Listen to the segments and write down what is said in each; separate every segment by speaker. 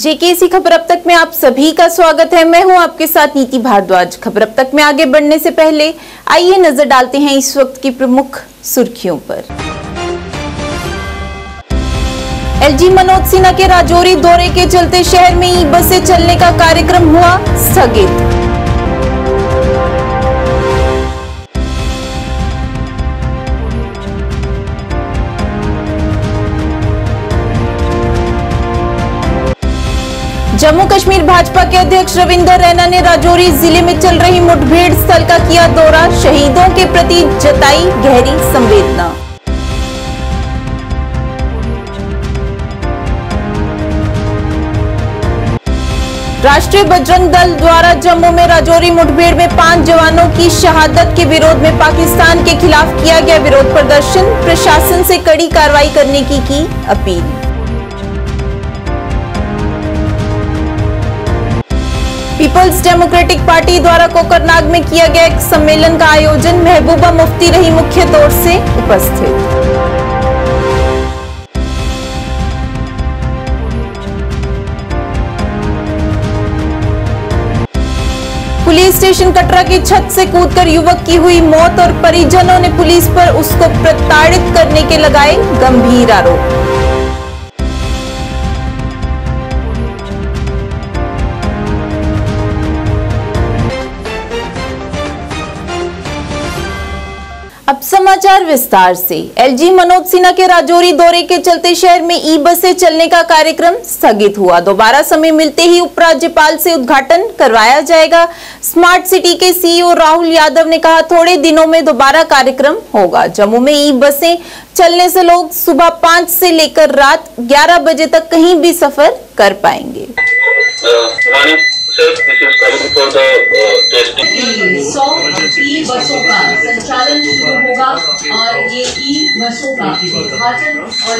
Speaker 1: JKC खबर अब तक में आप सभी का स्वागत है। मैं हूं आपके साथ नीति भारद्वाज। खबर अब तक में आगे बढ़ने से पहले आइए नजर डालते हैं इस वक्त की प्रमुख सुर्खियों पर। एलजी मनोज सिन्हा के राजौरी दौरे के चलते शहर में ई बसें चलने का कार्यक्रम हुआ स्थगित। जम्मू कश्मीर भाजपा के अध्यक्ष रविंदर रैना ने राजौरी जिले में चल रही मुठभेड़ स्थल का किया दौरा। शहीदों के प्रति जताई गहरी संवेदना। राष्ट्रीय बजरंग दल द्वारा जम्मू में राजौरी मुठभेड़ में 5 जवानों की शहादत के विरोध में पाकिस्तान के खिलाफ किया गया विरोध प्रदर्शन। प्रशासन से कड़ी कार्रवाई करने की अपील। पीपल्स डेमोक्रेटिक पार्टी द्वारा कोकरनाग में किया गया एक सम्मेलन का आयोजन। महबूबा मुफ्ती रही मुख्य तौर से उपस्थित। पुलिस स्टेशन कटरा की छत से कूदकर युवक की हुई मौत और परिजनों ने पुलिस पर उसको प्रताड़ित करने के लगाए गंभीर आरोप। अब समाचार विस्तार से। एलजी मनोज सिन्हा के राजौरी दौरे के चलते शहर में ई बसें चलने का कार्यक्रम स्थगित हुआ। दोबारा समय मिलते ही उपराज्यपाल से उद्घाटन करवाया जाएगा। स्मार्ट सिटी के सीईओ राहुल यादव ने कहा, थोड़े दिनों में दोबारा कार्यक्रम होगा। जम्मू में ई बसें चलने से लोग सुबह 5 से लेकर रात 11 बजे तक कहीं भी सफर कर पाएंगे।
Speaker 2: 100 ई बसों का संचालन शुरू होगा और ये ई बसों का उद्घाटन और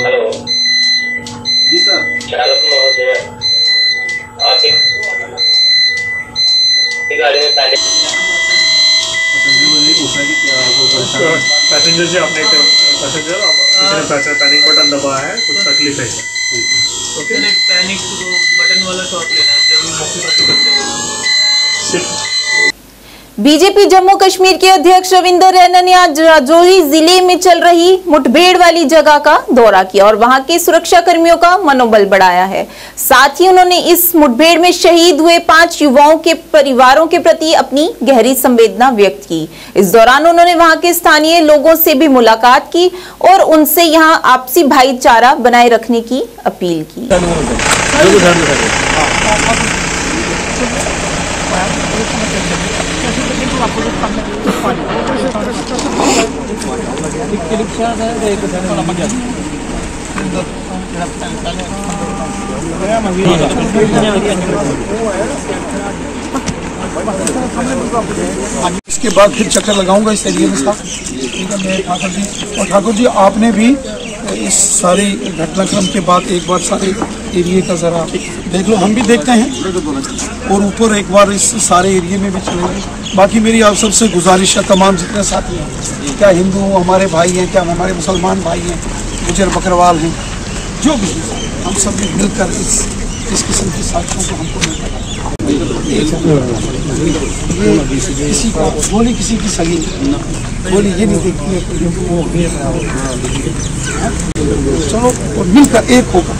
Speaker 3: हेलो जी सर, चालक महोदय आप गाड़ी में
Speaker 4: पैसेंजर से अपने पैसेंजर किसी ने पैनिक बटन दबाया है, कुछ तकलीफ है। ओके, पैनिक बटन वाला शॉट लेना है जब मौके पर।
Speaker 1: बीजेपी जम्मू कश्मीर के अध्यक्ष रविंदर रैना ने आज राजौरी जिले में चल रही मुठभेड़ वाली जगह का दौरा किया और वहां के सुरक्षा कर्मियों का मनोबल बढ़ाया है। साथ ही उन्होंने इस मुठभेड़ में शहीद हुए 5 युवाओं के परिवारों के प्रति अपनी गहरी संवेदना व्यक्त की। इस दौरान उन्होंने वहां के स्थानीय लोगों से भी मुलाकात की और उनसे यहां आपसी भाईचारा बनाए रखने की अपील की।
Speaker 5: इसके बाद फिर चक्कर लगाऊंगा इस एरिया में साहब। ठीक है, मैं ठाकुर जी और ठाकुर जी आपने भी इस सारी घटनाक्रम के बाद एक बार सारे एरिया का जरा देख लो, हम भी देखते हैं और ऊपर एक बार इस सारे एरिया में भी चलेंगे। बाकी मेरी आप सबसे गुजारिश है, तमाम जितने साथी हैं, क्या हिंदू हमारे भाई हैं, क्या हमारे मुसलमान भाई हैं, गुजर बकरवाल हैं, जो भी हम सब मिलकर इस किस्म की साथियों को हमको किसी का बोली किसी की सगी बोली ये नहीं देखती है। चलो और मिलकर एक होगा।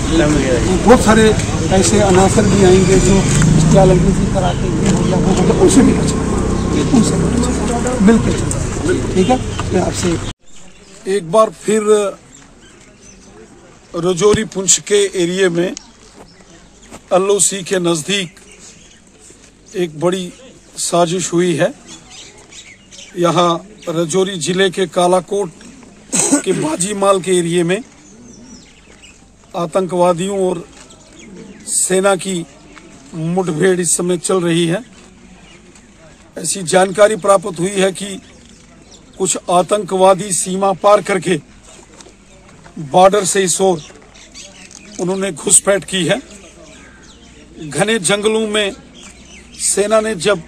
Speaker 5: बहुत सारे ऐसे अनासर भी आएंगे जो इस्तेमाल कराते हैं, उनसे भी उनसे मिलकर चलो। ठीक है, मैं आपसे एक बार फिर राजौरी पुंछ के एरिया में LOC के नज़दीक एक बड़ी साजिश हुई है। यहाँ राजौरी जिले के कालाकोट के बाजीमाल के एरिया में आतंकवादियों और सेना की मुठभेड़ इस समय चल रही है। ऐसी जानकारी प्राप्त हुई है कि कुछ आतंकवादी सीमा पार करके बॉर्डर से इस ओर उन्होंने घुसपैठ की है। घने जंगलों में सेना ने जब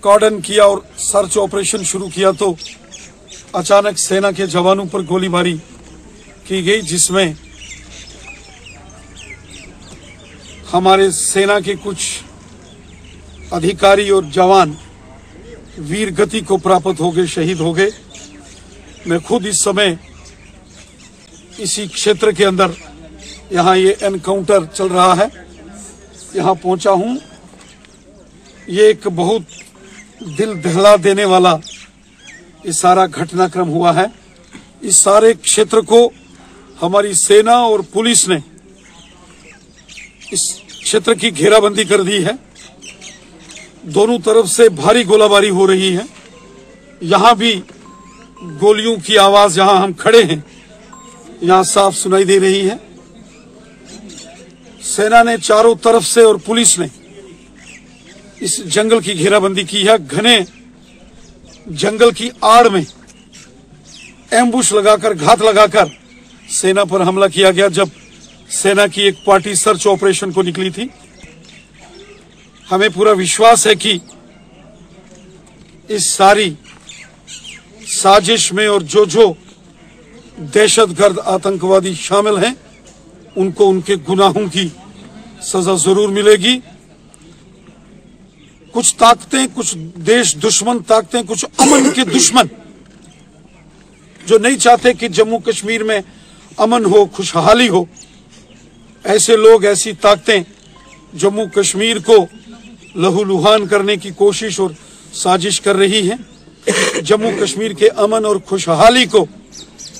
Speaker 5: कॉर्डन किया और सर्च ऑपरेशन शुरू किया तो अचानक सेना के जवानों पर गोलीबारी की गई, जिसमें हमारे सेना के कुछ अधिकारी और जवान वीर गति को प्राप्त हो गए, शहीद हो गए। मैं खुद इस समय इसी क्षेत्र के अंदर यहाँ ये एनकाउंटर चल रहा है, यहाँ पहुंचा हूं। ये एक बहुत दिल दहला देने वाला ये सारा घटनाक्रम हुआ है। इस सारे क्षेत्र को हमारी सेना और पुलिस ने इस क्षेत्र की घेराबंदी कर दी है। दोनों तरफ से भारी गोलाबारी हो रही है। यहाँ भी गोलियों की आवाज, जहाँ हम खड़े हैं यहाँ साफ सुनाई दे रही है। सेना ने चारों तरफ से और पुलिस ने इस जंगल की घेराबंदी की है। घने जंगल की आड़ में एम्बुश लगाकर, घात लगाकर सेना पर हमला किया गया जब सेना की एक पार्टी सर्च ऑपरेशन को निकली थी। हमें पूरा विश्वास है कि इस सारी साजिश में और जो दहशतगर्द आतंकवादी शामिल हैं उनको उनके गुनाहों की सजा जरूर मिलेगी। कुछ ताकतें, कुछ देश दुश्मन ताकतें, कुछ अमन के दुश्मन जो नहीं चाहते कि जम्मू कश्मीर में अमन हो, खुशहाली हो, ऐसे लोग, ऐसी ताकतें जम्मू कश्मीर को लहूलुहान करने की कोशिश और साजिश कर रही हैं। जम्मू कश्मीर के अमन और खुशहाली को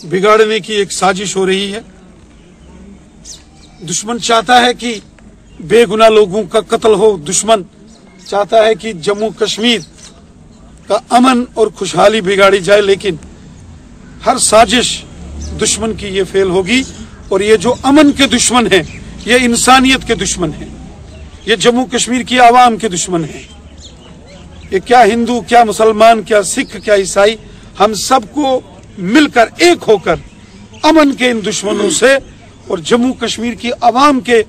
Speaker 5: बिगाड़ने की एक साजिश हो रही है। दुश्मन चाहता है कि बेगुनाह लोगों का कत्ल हो। दुश्मन चाहता है कि जम्मू कश्मीर का अमन और खुशहाली बिगाड़ी जाए, लेकिन हर साजिश दुश्मन की ये फेल होगी। और ये जो अमन के दुश्मन हैं, ये इंसानियत के दुश्मन हैं, ये जम्मू कश्मीर की आवाम के दुश्मन हैं। ये क्या हिंदू, क्या मुसलमान, क्या सिख, क्या ईसाई, हम सबको मिलकर एक होकर अमन के इन दुश्मनों से और जम्मू कश्मीर की आवाम के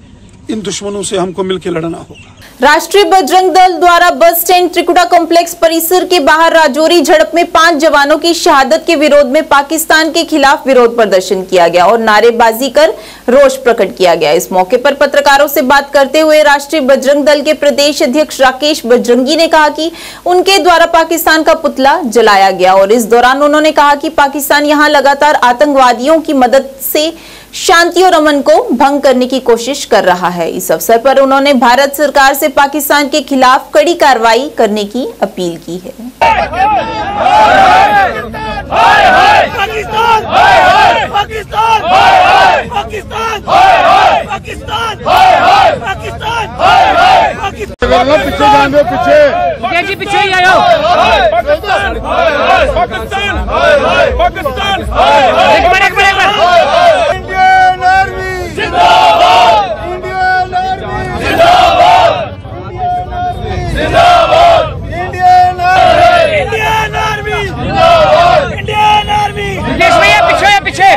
Speaker 5: इन दुश्मनों से हमको मिलकर लड़ना होगा।
Speaker 1: राष्ट्रीय बजरंग दल द्वारा बस स्टैंड त्रिकुटा कॉम्प्लेक्स परिसर के बाहर राजौरी झड़प में 5 जवानों की शहादत के विरोध में पाकिस्तान के खिलाफ विरोध प्रदर्शन किया गया और नारेबाजी कर रोष प्रकट किया गया। इस मौके पर पत्रकारों से बात करते हुए राष्ट्रीय बजरंग दल के प्रदेश अध्यक्ष राकेश बजरंगी ने कहा कि उनके द्वारा पाकिस्तान का पुतला जलाया गया और इस दौरान उन्होंने कहा कि पाकिस्तान यहां लगातार आतंकवादियों की मदद से शांति और अमन को भंग करने की कोशिश कर रहा है। इस अवसर पर उन्होंने भारत सरकार से पाकिस्तान के खिलाफ कड़ी कार्रवाई करने की अपील की है।
Speaker 6: पीछे ही आयो।
Speaker 7: इंडियन आर्मी जिंदाबाद, इंडियन आर्मी जिंदाबाद, जिंदाबाद, इंडियन आर्मी, इंडियन आर्मी जिंदाबाद, इंडियन आर्मी।
Speaker 6: देश भैया पीछे या पीछे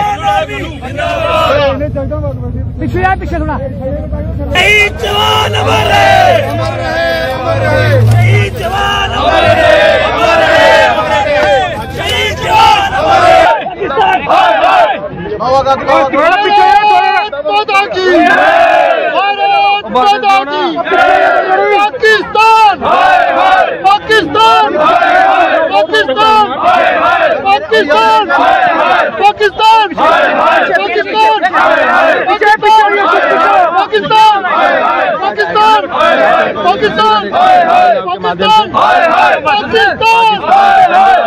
Speaker 6: पीछे या पीछे थोड़ा।
Speaker 7: शहीद जवान अमर है, अमर है, अमर है, शहीद जवान अमर है, अमर है, अमर है, शहीद जवान अमर है।
Speaker 5: माता की भारत माता की पाकिस्तान पाकिस्तान पाकिस्तान पाकिस्तान पाकिस्तान पाकिस्तान पाकिस्तान पाकिस्तान पाकिस्तान पाकिस्तान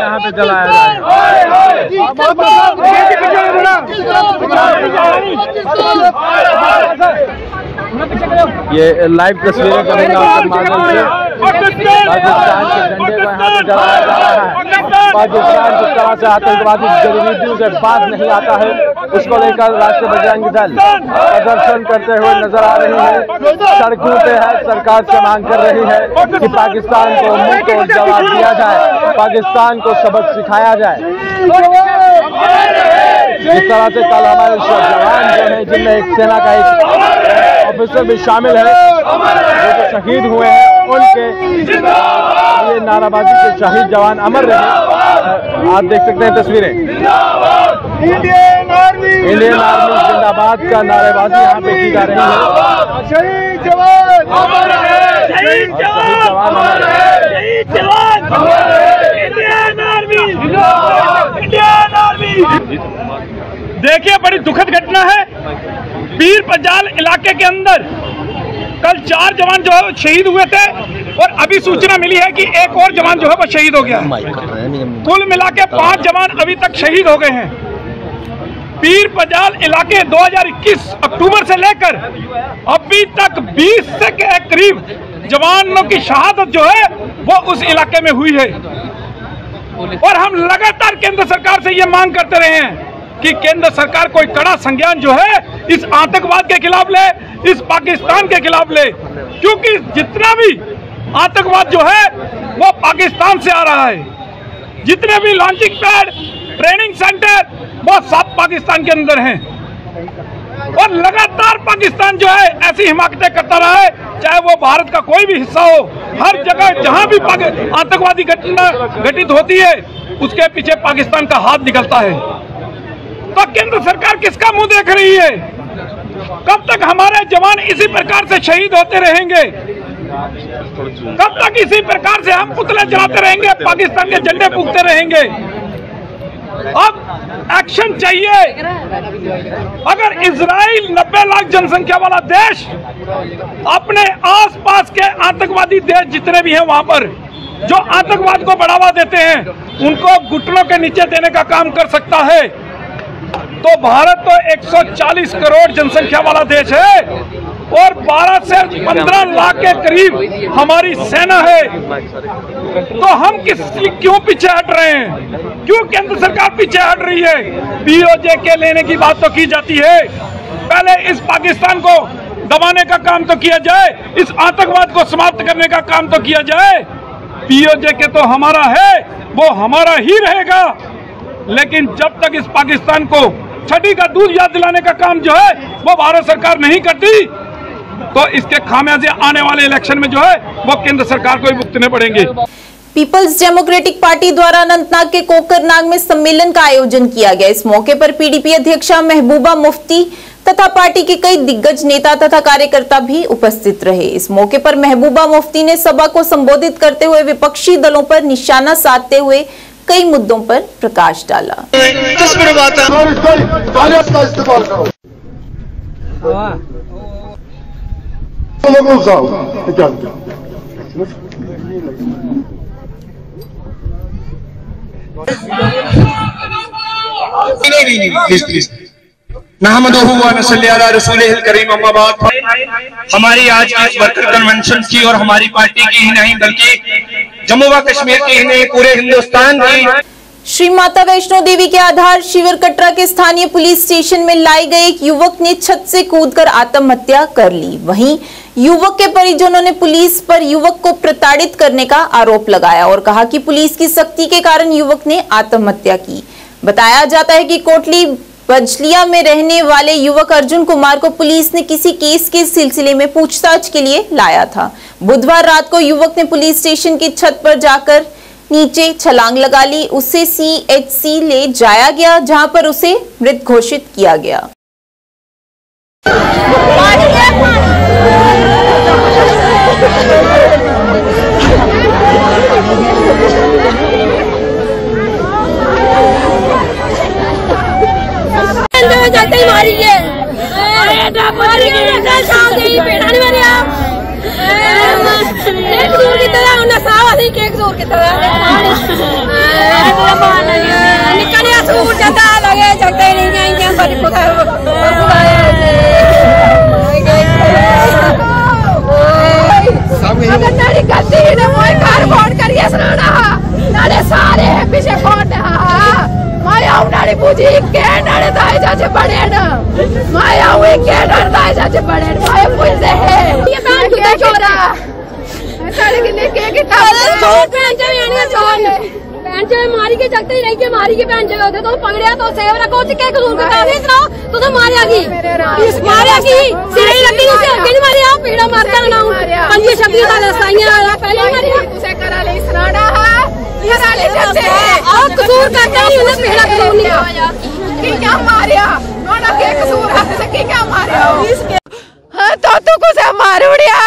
Speaker 5: यहाँ पे जलाया
Speaker 8: ये लाइव तस्वीरें करेंगे आपके माध्यम से। पाकिस्तान के झंडे को यहाँ पे जलाया जा रहा है। पाकिस्तान जिस तरह से आतंकवादी गतिविधियों से बात नहीं आता है, उसको लेकर राष्ट्रीय बजरंग दल प्रदर्शन करते हुए नजर आ रही है। सड़कों पे है, सरकार से मांग कर रही है कि पाकिस्तान को मुंह तोड़ जवाब दिया जाए, पाकिस्तान को सबक सिखाया जाए। जिस तरह से कल हमारे जवान जो है, जिनमें एक सेना का एक ऑफिसर भी शामिल है, वो जो शहीद हुए हैं उनके ये नाराबाजी के शहीद जवान अमर रहे। आप देख सकते हैं तस्वीरें, इंडियन आर्मी जिंदाबाद का नारेबाजी यहाँ पे की जा रही है।
Speaker 7: शहीद जवान अमर है, शहीद जवान अमर है, शहीद जवान अमर है, इंडियन आर्मी जिंदाबाद, इंडियन आर्मी।
Speaker 9: देखिए, बड़ी दुखद घटना है। पीर पंजाल इलाके के अंदर कल 4 जवान जो है वो शहीद हुए थे और अभी सूचना मिली है कि एक और जवान जो है वो शहीद हो गया। कुल मिला के 5 जवान अभी तक शहीद हो गए हैं। पीर पंजाल इलाके 2021 अक्टूबर से लेकर अभी तक 20 से के करीब जवानों की शहादत जो है वो उस इलाके में हुई है। और हम लगातार केंद्र सरकार से ये मांग करते रहे हैं कि केंद्र सरकार कोई कड़ा संज्ञान जो है इस आतंकवाद के खिलाफ ले, इस पाकिस्तान के खिलाफ ले, क्योंकि जितना भी आतंकवाद जो है वो पाकिस्तान से आ रहा है। जितने भी लॉन्चिंग पैड, ट्रेनिंग सेंटर वो सब पाकिस्तान के अंदर हैं और लगातार पाकिस्तान जो है ऐसी हिमाकतें करता रहा है, चाहे वो भारत का कोई भी हिस्सा हो। हर जगह जहां भी आतंकवादी घटना घटित होती है उसके पीछे पाकिस्तान का हाथ निकलता है। तो केंद्र सरकार किसका मुंह देख रही है? कब तक हमारे जवान इसी प्रकार से शहीद होते रहेंगे? कब तक इसी प्रकार से हम पुतले जलाते रहेंगे, पाकिस्तान के झंडे फूंकते रहेंगे? अब एक्शन चाहिए। अगर इजराइल 90 लाख जनसंख्या वाला देश अपने आसपास के आतंकवादी देश जितने भी हैं वहां पर जो आतंकवाद को बढ़ावा देते हैं उनको घुटनों के नीचे देने का काम कर सकता है, तो भारत तो 140 करोड़ जनसंख्या वाला देश है और 12 से 15 लाख के करीब हमारी सेना है। तो हम क्यों पीछे हट रहे हैं? क्यों केंद्र सरकार पीछे हट रही है? पीओजे के लेने की बात तो की जाती है, पहले इस पाकिस्तान को दबाने का काम तो किया जाए, इस आतंकवाद को समाप्त करने का काम तो किया जाए। पीओजे के तो हमारा है, वो हमारा ही रहेगा, लेकिन जब तक इस पाकिस्तान को छठी का दूध याद दिलाने का काम जो है वो भारत सरकार नहीं करती तो इसके खामियाजे आने वाले इलेक्शन में जो है वो केंद्र सरकार को ही भुगतने पड़ेंगे।
Speaker 1: पीपल्स डेमोक्रेटिक पार्टी द्वारा अनंतनाग के कोकरनाग में सम्मेलन का आयोजन किया गया। इस मौके पर पीडीपी अध्यक्षा महबूबा मुफ्ती तथा पार्टी के कई दिग्गज नेता तथा कार्यकर्ता भी उपस्थित रहे। इस मौके पर महबूबा मुफ्ती ने सभा को संबोधित करते हुए विपक्षी दलों पर निशाना साधते हुए कई मुद्दों पर प्रकाश डाला।
Speaker 10: हमारी आज की वर्कर कन्वेंशन की और हमारी पार्टी की ही नहीं बल्कि जम्मू व कश्मीर की ही नहीं पूरे हिंदुस्तान की
Speaker 1: श्री माता वैष्णो देवी के आधार शिविर कटरा के स्थानीय पुलिस स्टेशन में लाए गए एक युवक ने छत से कूदकर आत्महत्या कर ली। वहीं युवक के परिजनों ने पुलिस पर युवक को प्रताड़ित करने का आरोप लगाया और कहा कि पुलिस की सख्ती के कारण युवक ने आत्महत्या की। बताया जाता है कि कोटली बजलिया में रहने वाले युवक अर्जुन कुमार को पुलिस ने किसी केस के सिलसिले में पूछताछ के लिए लाया था। बुधवार रात को युवक ने पुलिस स्टेशन की छत पर जाकर नीचे छलांग लगा ली। उसे सीएचसी ले जाया गया जहां पर उसे मृत घोषित किया गया।
Speaker 11: पूजी के नारे दाए जाचे बड़े न माया हुई के नारे दाए जाचे बड़े न माया पूछते हैं ये कान खुदा छोरा सारे के लेके के ताले छोड़ पे अंजा यानी छोड़ बहन जो मारी के जगते ही रही के मारी के बहन जो होते तो पकड़िया तो सेव रखो चिके कसूर का काफी सुनाओ तो मारिया की सिरे लगी उसे अकेले मारिया पीड़ा मारता ना पंजे शब्दी का रसाइयां पहले मारिया उसे करा ले सराड़ा है करा ले जैसे और कसूर करता नहीं उन्हें पीड़ा कसूर नहीं कि क्या मारिया नोना के कसूर है कि क्या मारिया तो तू कुछ मार उड़िया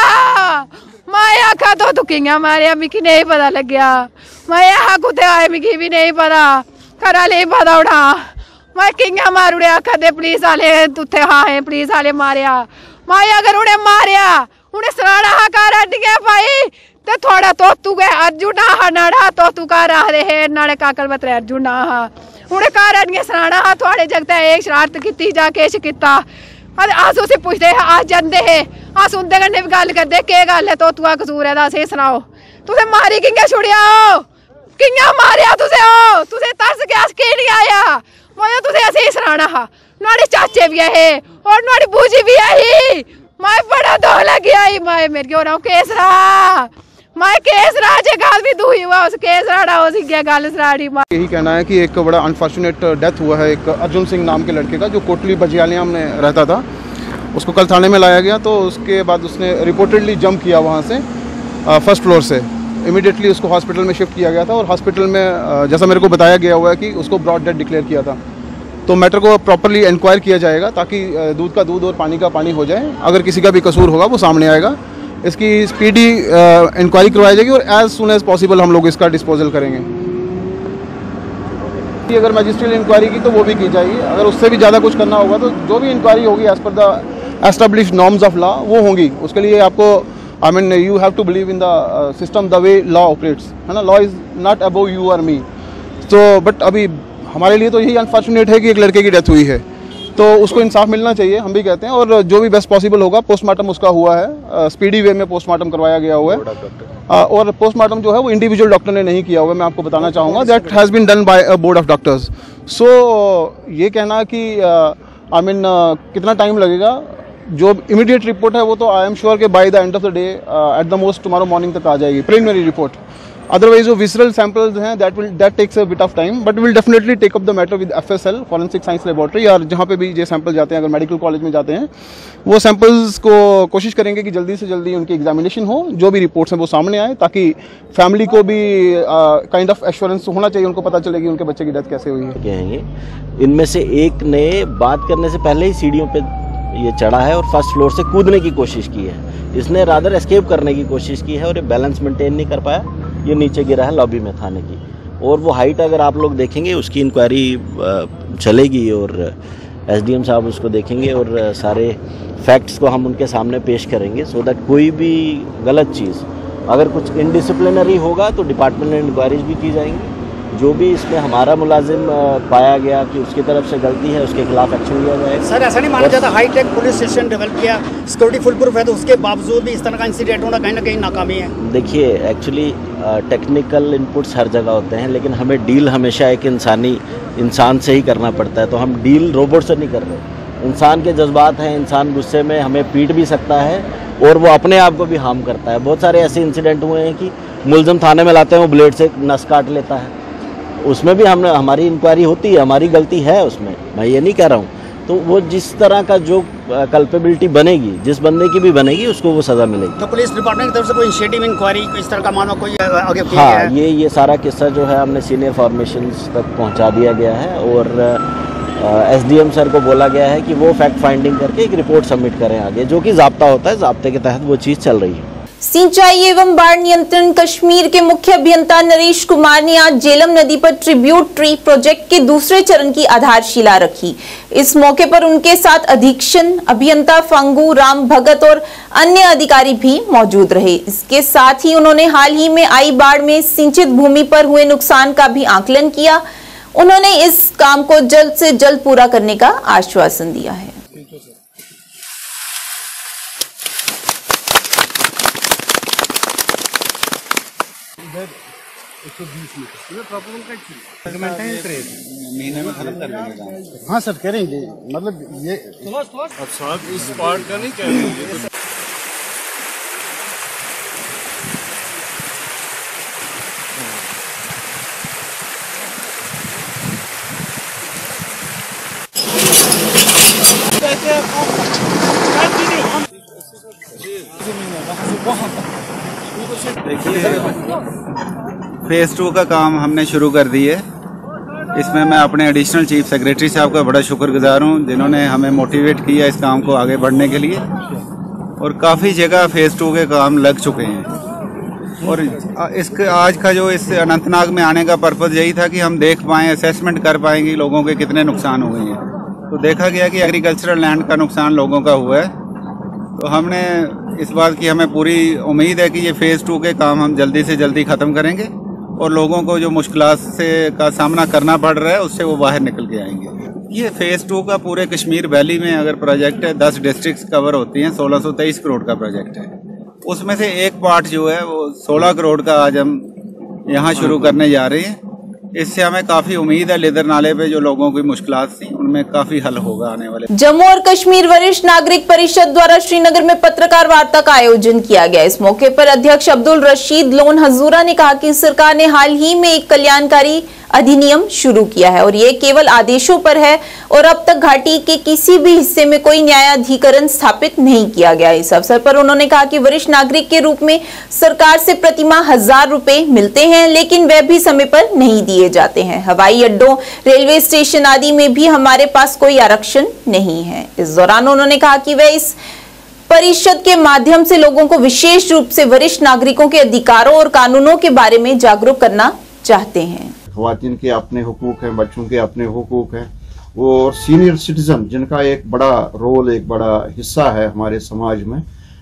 Speaker 11: माया का तो किंगा मारिया मिकी नहीं पता लग गया माया कुते आए मिकी भी नहीं पता करा ले पता उड़ा मैं किंगा मार उड़िया कदे पुलिस वाले तुथे हाँ है पुलिस वाले मारिया माया अगर उन्हें मारिया उन्हें सराड़ा हा कर गया भाई ते थोड़ा तो तू गए अर्जुन हा नाड़ा तो तू का रहे है नाड़े काकल बतरे अर्जुन हा उन्हें कारण के सराड़ा हा थोड़े जगते एक शरारत की जाके किता अस उसे पूछते हैं आज जानते हैं अस उनके कन्नै भी गल करते के गल है तो तुआ कसूर है दस सनाओ तुसे मारी किंगा छुड़िया किंगा मारिया तुसे तरस गया के नहीं आया मैं तुसे ऐसे सराना हा नुआड़े चाचे भी है और नुआड़ी बूजी भी आई मैं बड़ा दो लग गया मैं मेरे को रहा केसरा मैं केसरा जे गाल भी दुई हुआ उस केसराड़ा हो गया गाल सराड़ी
Speaker 12: यही कहना है कि एक बड़ा अनफॉर्चुनेट डेथ हुआ है एक अर्जुन सिंह नाम के लड़के का जो कोटली बजियालिया में रहता था। उसको कल थाने में लाया गया तो उसके बाद उसने रिपोर्टेडली जंप किया वहाँ से फर्स्ट फ्लोर से। इमीडिएटली उसको हॉस्पिटल में शिफ्ट किया गया था और हॉस्पिटल में जैसा मेरे को बताया गया हुआ है कि उसको ब्रॉड डेथ डिक्लेयर किया था। तो मैटर को प्रॉपरली इंक्वायर किया जाएगा ताकि दूध का दूध और पानी का पानी हो जाए। अगर किसी का भी कसूर होगा वो सामने आएगा। इसकी स्पीडी इंक्वायरी करवाई जाएगी और एज सुन एज पॉसिबल हम लोग इसका डिस्पोजल करेंगे। अगर मजिस्ट्रियल इंक्वायरी की तो वो भी की जाएगी। अगर उससे भी ज़्यादा कुछ करना होगा तो जो भी इंक्वायरी होगी as per the established norms of law वो होंगी। उसके लिए आपको I mean you have to believe in the system the way law operates, है ना। Law is not above you और मी। तो बट अभी हमारे लिए तो यही अनफॉर्चुनेट है कि एक लड़के की डेथ हुई है तो उसको इंसाफ मिलना चाहिए, हम भी कहते हैं। और जो भी बेस्ट पॉसिबल होगा, पोस्टमार्टम उसका हुआ है, स्पीडी वे में पोस्टमार्टम करवाया गया हुआ है। और पोस्टमार्टम जो है वो इंडिविजुअल डॉक्टर ने नहीं किया हुआ है, मैं आपको बताना चाहूँगा। That has been done by a board of doctors. So ये कहना कि आई मीन कितना टाइम लगेगा, जो इमीडिएट रिपोर्ट है वो तो आई एम श्योर कि by the end of the day at the most tomorrow morning तक आ जाएगी प्रिलिमिनरी रिपोर्ट। अदरवाइज जो विसरल सैंपल्स हैं that takes a bit of time, but will definitely take up the matter with FSL forensic science laboratory. और जहाँ पे भी ये सैंपल जाते हैं, अगर मेडिकल कॉलेज में जाते हैं, वो सैंपल्स को कोशिश करेंगे कि जल्दी से जल्दी उनकी एग्जामिनेशन हो, जो भी रिपोर्ट्स हैं वो सामने आए, ताकि फैमिली को भी काइंड ऑफ एश्योरेंस होना चाहिए, उनको पता चले कि उनके बच्चे की डेथ कैसे हुई है।
Speaker 13: कहेंगे इनमें से एक ने बात करने से पहले ही सीढ़ियों पे ये चढ़ा है और फर्स्ट फ्लोर से कूदने की कोशिश की है। इसने रादर एस्केप करने की कोशिश की है और ये बैलेंस मेंटेन नहीं कर पाया, ये नीचे गिरा है लॉबी में थाने की। और वो हाइट अगर आप लोग देखेंगे उसकी इंक्वायरी चलेगी और SDM साहब उसको देखेंगे और सारे फैक्ट्स को हम उनके सामने पेश करेंगे, सो दैट कोई भी गलत चीज़ अगर कुछ इनडिसिप्लिनरी होगा तो डिपार्टमेंटल इंक्वायरीज भी की जाएंगी। जो भी इसमें हमारा मुलाजिम पाया गया कि उसकी तरफ से गलती है, उसके खिलाफ एक्शन लिया जाएगा।
Speaker 14: सर ऐसा नहीं माना जाता, हाईटेक पुलिस स्टेशन डेवलप किया, सिक्योरिटी फुल प्रूफ है, तो उसके बावजूद भी इस तरह का इंसिडेंट होना कहीं ना कहीं नाकामी है।
Speaker 13: देखिए एक्चुअली टेक्निकल इनपुट्स हर जगह होते हैं, लेकिन हमें डील हमेशा एक इंसान से ही करना पड़ता है। तो हम डील रोबोट से नहीं कर रहे। इंसान के जज्बात हैं, इंसान गुस्से में हमें पीट भी सकता है और वो अपने आप को भी हार्म करता है। बहुत सारे ऐसे इंसिडेंट हुए हैं कि मुलजिम थाने में लाते हैं, वो ब्लेड से नस काट लेता है, उसमें भी हमारी इंक्वायरी होती है, हमारी गलती है उसमें, मैं ये नहीं कह रहा हूँ। तो वो जिस तरह का जो कल्पेबिलिटी बनेगी, जिस बंदे की भी बनेगी, उसको वो सजा मिलेगी।
Speaker 14: तो पुलिस डिपार्टमेंट की तरफ से कोई इनिशिएटिव इंक्वायरी इस तरह का मानो कोई आगे किया
Speaker 13: हाँ,
Speaker 14: है?
Speaker 13: ये सारा किस्सा जो है हमने सीनियर फॉर्मेशंस तक पहुंचा दिया गया है और SDM सर को बोला गया है कि वो फैक्ट फाइंडिंग करके एक रिपोर्ट सबमिट करें आगे, जो कि ज़ाब्ता होता है, ज़ाब्ते के तहत वो चीज़ चल रही है।
Speaker 1: सिंचाई एवं बाढ़ नियंत्रण कश्मीर के मुख्य अभियंता नरेश कुमार ने आज झेलम नदी पर ट्रिब्यूट ट्री प्रोजेक्ट के दूसरे चरण की आधारशिला रखी। इस मौके पर उनके साथ अधीक्षण अभियंता फंगू राम भगत और अन्य अधिकारी भी मौजूद रहे। इसके साथ ही उन्होंने हाल ही में आई बाढ़ में सिंचित भूमि पर हुए नुकसान का भी आकलन किया। उन्होंने इस काम को जल्द से जल्द पूरा करने का आश्वासन दिया है।
Speaker 5: महीने में खत्म कर लेंगे। हाँ सर करेंगे, मतलब ये इस पार्ट का नहीं करेंगे।
Speaker 15: फेज़ 2 का काम हमने शुरू कर दी है। इसमें मैं अपने एडिशनल चीफ सेक्रेटरी साहब का बड़ा शुक्रगुजार हूँ, जिन्होंने हमें मोटिवेट किया इस काम को आगे बढ़ने के लिए। और काफ़ी जगह फेज़ 2 के काम लग चुके हैं। और इसके आज का जो इस अनंतनाग में आने का पर्पज़ यही था कि हम देख पाएँ, असेसमेंट कर पाएंगे लोगों के कितने नुकसान हुए हैं। तो देखा गया कि एग्रीकल्चरल लैंड का नुकसान लोगों का हुआ है। तो हमने इस बात की हमें पूरी उम्मीद है कि ये फेज़ 2 के काम हम जल्दी से जल्दी ख़त्म करेंगे और लोगों को जो मुश्किलात से का सामना करना पड़ रहा है उससे वो बाहर निकल के आएंगे। ये फेज़ 2 का पूरे कश्मीर वैली में अगर प्रोजेक्ट है, 10 डिस्ट्रिक्ट्स कवर होती हैं, 1623 करोड़ का प्रोजेक्ट है। उसमें से एक पार्ट जो है वो 16 करोड़ का आज हम यहाँ शुरू करने जा रहे हैं। इससे हमें काफी उम्मीद है लिदर नाले पे जो लोगों की मुश्किलात थी उनमें काफी हल होगा आने वाले।
Speaker 1: जम्मू और कश्मीर वरिष्ठ नागरिक परिषद द्वारा श्रीनगर में पत्रकार वार्ता का आयोजन किया गया। इस मौके पर अध्यक्ष अब्दुल रशीद लोन हजूरा ने कहा कि सरकार ने हाल ही में एक कल्याणकारी अधिनियम शुरू किया है और ये केवल आदेशों पर है और अब तक घाटी के किसी भी हिस्से में कोई न्यायाधिकरण स्थापित नहीं किया गया। इस अवसर पर उन्होंने कहा कि वरिष्ठ नागरिक के रूप में सरकार से प्रतिमाह 1000 रुपए मिलते हैं, लेकिन वे भी समय पर नहीं दिए जाते हैं। हवाई अड्डों, रेलवे स्टेशन आदि में भी हमारे पास कोई आरक्षण नहीं है। इस दौरान उन्होंने कहा कि वे इस परिषद के माध्यम से लोगों को विशेष रूप से वरिष्ठ नागरिकों के अधिकारों और कानूनों के बारे में जागरूक करना चाहते हैं।
Speaker 16: ख्वातीन के अपने हुकूक हैं, बच्चों के अपने हुकूक हैं, और सीनियर सिटीजन जिनका एक बड़ा रोल, एक बड़ा हिस्सा है हमारे समाज में,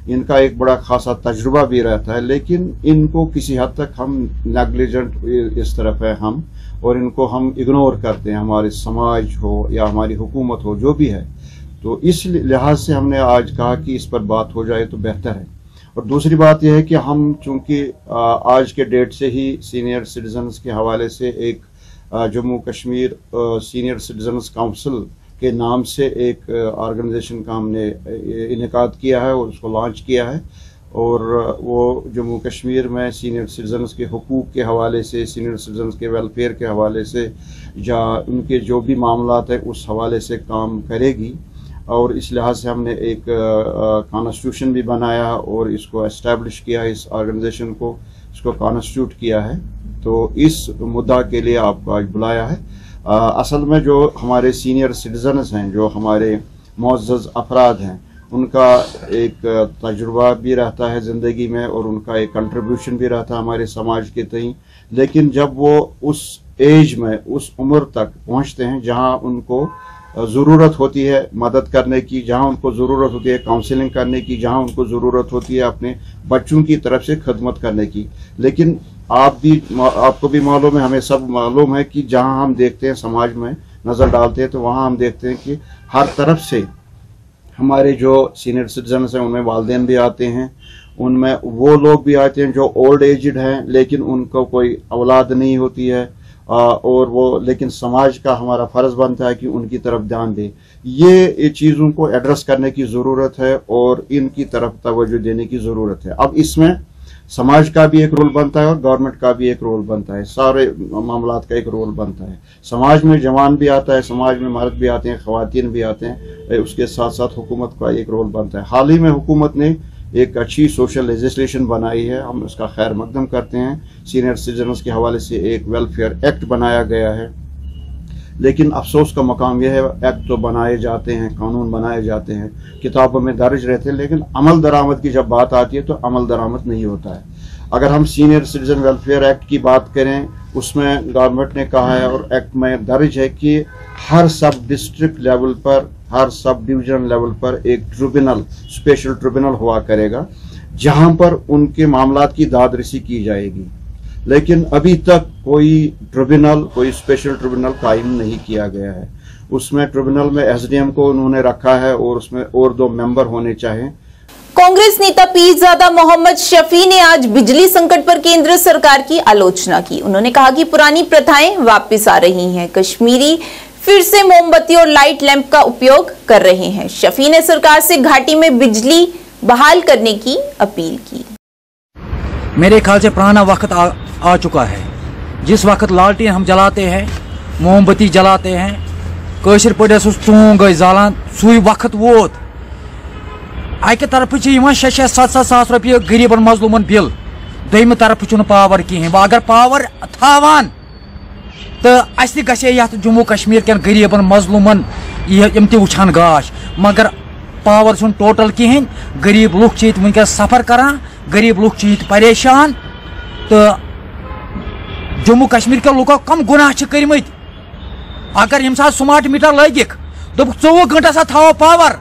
Speaker 16: इनका एक बड़ा खासा तजुर्बा भी रहता है, लेकिन इनको किसी हद तक हम नेग्लिजेंट इस तरफ है हम, और इनको हम इग्नोर करते हैं, हमारे समाज हो या हमारी हुकूमत हो जो भी है। तो इस लिहाज से हमने आज कहा कि इस पर बात हो जाए तो बेहतर है। और दूसरी बात यह है कि हम चूंकि आज के डेट से ही सीनियर सिटीजन्स के हवाले से एक Jammu Kashmir senior citizens council के नाम से एक ऑर्गेनाइजेशन का हमने इनेकाद किया है और उसको लॉन्च किया है, और वो जम्मू कश्मीर में सीनियर सिटीजन्स के हुकूक के हवाले से, सीनियर सिटीजन्स के वेलफेयर के हवाले से या उनके जो भी मामलात है उस हवाले से काम करेगी। और इस लिहाज से हमने एक कॉन्स्टिट्यूशन भी बनाया और इसको एस्टैब्लिश किया है, इस ऑर्गेनाइजेशन को, इसको कॉन्स्टिट्यूट किया है। तो इस मुद्दा के लिए आपको आज बुलाया है। असल में जो हमारे सीनियर सिटीजन्स हैं, जो हमारे मुअज़्ज़ज़ अफराद हैं, उनका एक तजुर्बा भी रहता है ज़िंदगी में और उनका एक कंट्रीब्यूशन भी रहता है हमारे समाज के तई। लेकिन जब वो उस एज में, उस उम्र तक पहुँचते हैं जहाँ उनको ज़रूरत होती है मदद करने की, जहाँ उनको ज़रूरत होती है काउंसलिंग करने की, जहाँ उनको ज़रूरत होती है अपने बच्चों की तरफ से खिदमत करने की। लेकिन आपको भी मालूम है, हमें सब मालूम है कि जहाँ हम देखते हैं समाज में नज़र डालते हैं तो वहाँ हम देखते हैं कि हर तरफ से हमारे जो सीनियर सिटीजन्स हैं उनमें वालिदैन भी आते हैं, उनमें वो लोग भी आते हैं जो ओल्ड एजड हैं लेकिन उनको कोई औलाद नहीं होती है, और वो लेकिन समाज का हमारा फ़र्ज़ बनता है कि उनकी तरफ ध्यान दें। ये चीज़ों को एड्रेस करने की ज़रूरत है और इनकी तरफ तवज्जो देने की ज़रूरत है। अब इसमें समाज का भी एक रोल बनता है और गवर्नमेंट का भी एक रोल बनता है, सारे मामलात का एक रोल बनता है। समाज में जवान भी आता है, समाज में मर्द भी आते हैं, ख़वातीन भी आते हैं, उसके साथ साथ हुकूमत का एक रोल बनता है। हाल ही में हुकूमत ने एक अच्छी सोशल लेजिस्लेशन बनाई है, हम उसका खैर मकदम करते हैं। सीनियर सिटीजन्स के हवाले से एक वेलफेयर एक्ट बनाया गया है, लेकिन अफसोस का मकाम यह है एक्ट तो बनाए जाते हैं, कानून बनाए जाते हैं, किताबों में दर्ज रहते हैं, लेकिन अमल दरामद की जब बात आती है तो अमल दरामद नहीं होता है। अगर हम सीनियर सिटीजन वेलफेयर एक्ट की बात करें, उसमें गवर्नमेंट ने कहा है और एक्ट में दर्ज है कि हर सब डिस्ट्रिक्ट लेवल पर, हर सब डिवीजन लेवल पर एक ट्रिब्यूनल, स्पेशल ट्रिब्यूनल हुआ करेगा जहां पर उनके मामलात की दादरसी की जाएगी। लेकिन अभी तक कोई ट्रिब्यूनल, कोई स्पेशल ट्रिब्यूनल कायम नहीं किया गया है। उसमें ट्रिब्यूनल में एसडीएम को उन्होंने रखा है और उसमें और 2 मेंबर होने चाहिए।
Speaker 1: कांग्रेस नेता पीरजादा मोहम्मद शफी ने आज बिजली संकट पर केंद्र सरकार की आलोचना की। उन्होंने कहा कि पुरानी प्रथाएं वापस आ रही हैं, कश्मीरी फिर से मोमबत्ती और लाइट लैंप का उपयोग कर रहे हैं। शफी ने सरकार से घाटी में बिजली बहाल करने की अपील की।
Speaker 6: मेरे ख्याल से पुराना वक्त आ चुका है। जिस वक्त लालटेन हम जलाते हैं, मोमबत्ती जलाते हैं, कशर पे चूंग जालान, सुई वक्त वोत। अक तरफ 6-7 सास रुपये गरीबन मजलूमन बिल, दोम तरफ पावर कहें अगर पावर थावान तो अस ग जम्मू कश्मीर के गरीबन मजलूमन यम तुछान गाश मगर पावर छुन टोटल कहें गरीब लुक वनकस सफर करान गरीब लुक परेशान तो जम्मू कश्मीर के लुको कम गुनाह कर्मत अगर यम साथ स्मार्ट मीटर लगिक दोप 24 घंटा सा थो पावर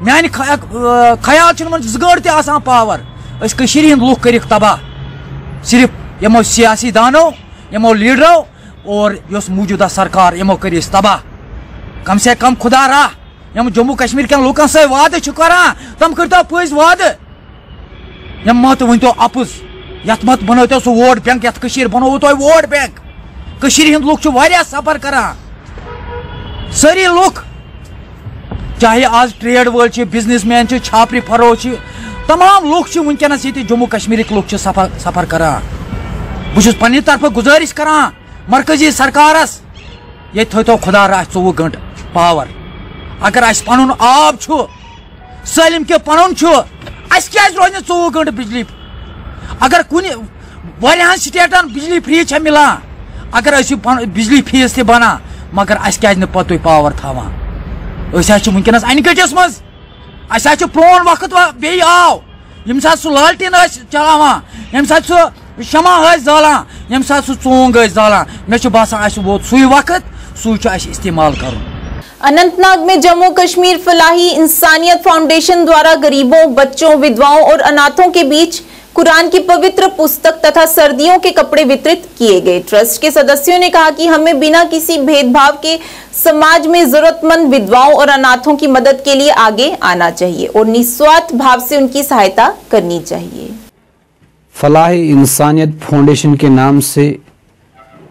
Speaker 6: मान ख्याल 2 घंटे ते पावर हंद लुक कर तबाह सिर्फ यमो सियासी दानो यमो लीडरों और मौजूदा सरकार यमो कर तबाह कम से कम खुदा रहा यम जम्मू कश्मीर के लुकन से वादे करान तम कर पज वाद यम मत वन तो अपुज यथ मत बनो तो सह वोट बैंक यथ बनो तुम वोट बैंक हंद लुक सफर करान सारी लुक चाहे आज ट्रेड वर्ल्ड बिजनेस मैन छापरी फरोश तमाम लुक वनकस जम्मू कश्मीर लुक सफर करान बहुत पन्ने तरफ गुजारिश करान मरकजी सरकारस ये थो खुदा रहा 24 घंटे पावर अगर पन आब सलम के पन क्या रोज 24 घंटे बिजली अगर कुन वारियान स्टेटन बिजली फ्री मिलान अगर बिजली फीस ते बना मगर क्या पे पावर थावान वनकस अनकटिस मज प्रोन वक्त बे आव यम साथ सह लालटीन चलावान यम साथ सह शमा जालान यम साथ सह चोंग जालान मे बासान वोत सुई वक्त सह इस्तेमाल कर।
Speaker 1: अनंतनाग में जम्मू कश्मीर फलाही इंसानियत फाउंडेशन द्वारा गरीबों, बच्चों, विधवाओं और अनाथों के बीच कुरान की पवित्र पुस्तक तथा सर्दियों के कपड़े वितरित किए गए। ट्रस्ट के सदस्यों ने कहा कि हमें बिना किसी भेदभाव के समाज में जरूरतमंद विधवाओं और अनाथों की मदद के लिए आगे आना चाहिए और निस्वार्थ भाव से उनकी सहायता करनी चाहिए।
Speaker 17: फलाही इंसानियत फाउंडेशन के नाम से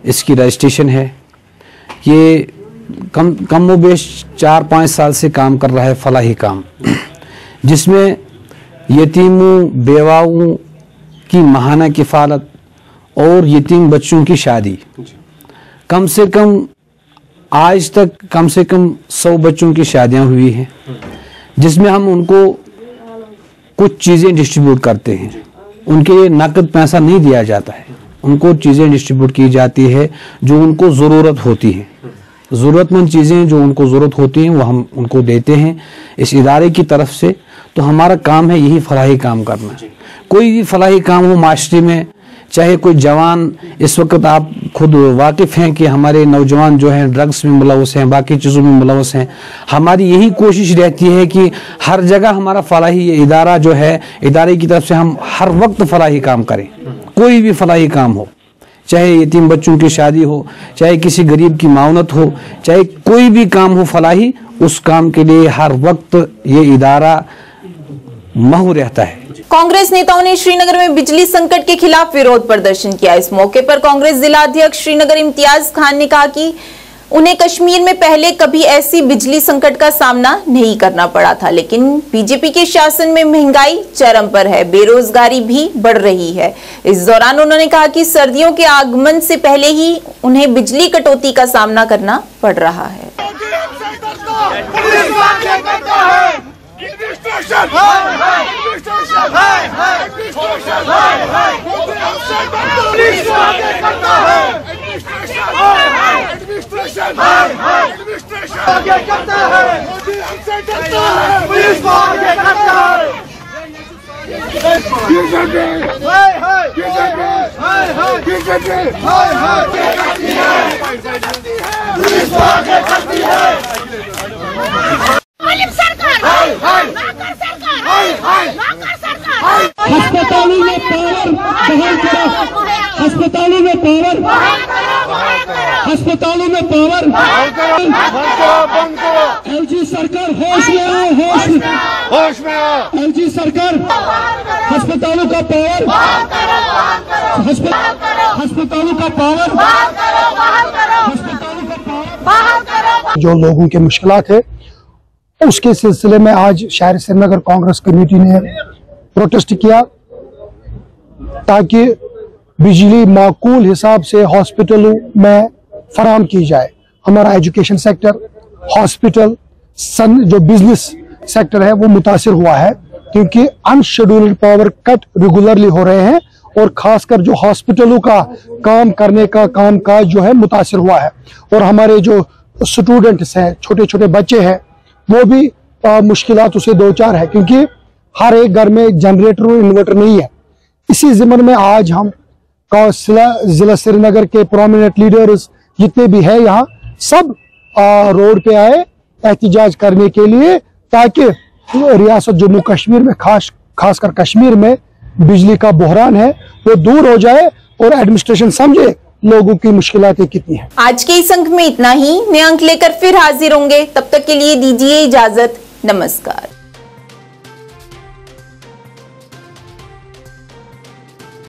Speaker 17: इसकी रजिस्ट्रेशन है। ये कम बेश 4-5 साल से काम कर रहा है फलाही काम, जिसमें यतीमों, बेवाओं की माहाना किफ़ालत और यतीम बच्चों की शादी, कम से कम आज तक कम से कम 100 बच्चों की शादियां हुई हैं, जिसमें हम उनको कुछ चीज़ें डिस्ट्रीब्यूट करते हैं। उनके लिए नकद पैसा नहीं दिया जाता है, उनको चीज़ें डिस्ट्रीब्यूट की जाती है जो उनको ज़रूरत होती है। ज़रूरतमंद चीज़ें जो उनको ज़रूरत होती हैं वो हम उनको देते हैं इस इदारे की तरफ से। तो हमारा काम है यही फलाही काम करना। कोई भी फलाही काम हो माशरे में, चाहे कोई जवान, इस वक्त आप खुद वाकिफ़ हैं कि हमारे नौजवान जो हैं ड्रग्स में मुलव्वस हैं, बाकी चीज़ों में मुलव्वस हैं। हमारी यही कोशिश रहती है कि हर जगह हमारा फलाही इदारा जो है, इदारे की तरफ से हम हर वक्त फलाही काम करें। कोई भी फलाही काम हो, चाहे यतीम बच्चों की शादी हो, चाहे किसी गरीब की मावनत हो, चाहे कोई भी काम हो फलाही, उस काम के लिए हर वक्त ये इदारा महू रहता है।
Speaker 1: कांग्रेस नेताओं ने श्रीनगर में बिजली संकट के खिलाफ विरोध प्रदर्शन किया। इस मौके पर कांग्रेस जिला अध्यक्ष श्रीनगर इम्तियाज खान ने कहा कि उन्हें कश्मीर में पहले कभी ऐसी बिजली संकट का सामना नहीं करना पड़ा था, लेकिन बीजेपी के शासन में महंगाई चरम पर है, बेरोजगारी भी बढ़ रही है। इस दौरान उन्होंने कहा कि सर्दियों के आगमन से पहले ही उन्हें बिजली कटौती का सामना करना पड़ रहा है।
Speaker 7: अस्पतालों में पावर बहाल करो, अस्पतालों में पावर, अस्पतालों में पावर, एलजी सरकार होश में आओ, होश में आओ, एलजी सरकार अस्पतालों का पावर, अस्पतालों का पावर,
Speaker 5: जो लोगों की मुश्किलात है उसके सिलसिले में आज शहर श्रीनगर कांग्रेस कमेटी ने प्रोटेस्ट किया ताकि बिजली माकूल हिसाब से हॉस्पिटलों में फराम की जाए। हमारा एजुकेशन सेक्टर, हॉस्पिटल, जो बिजनेस सेक्टर है वो मुतासिर हुआ है क्योंकि अनशेड्यूल्ड पावर कट रेगुलरली हो रहे हैं और खासकर जो हॉस्पिटलों का काम करने का कामकाज जो है मुतासिर हुआ है। और हमारे जो स्टूडेंट्स हैं, छोटे छोटे बच्चे हैं, वो भी मुश्किलात से दो चार है, क्योंकि हर एक घर में जनरेटर और इन्वर्टर नहीं है। इसी ज़िम्मन में आज हम जिला श्रीनगर के प्रोमिनेंट लीडर्स जितने भी हैं यहाँ सब रोड पे आए एहतिजाज करने के लिए, ताकि रियासत जम्मू कश्मीर में खासकर कश्मीर में बिजली का बहरान है वो दूर हो जाए और एडमिनिस्ट्रेशन समझे लोगों की मुश्किलातें कितनी हैं।
Speaker 1: आज के इस अंक में इतना ही। नए अंक लेकर फिर हाजिर होंगे, तब तक के लिए दीजिए इजाजत। नमस्कार।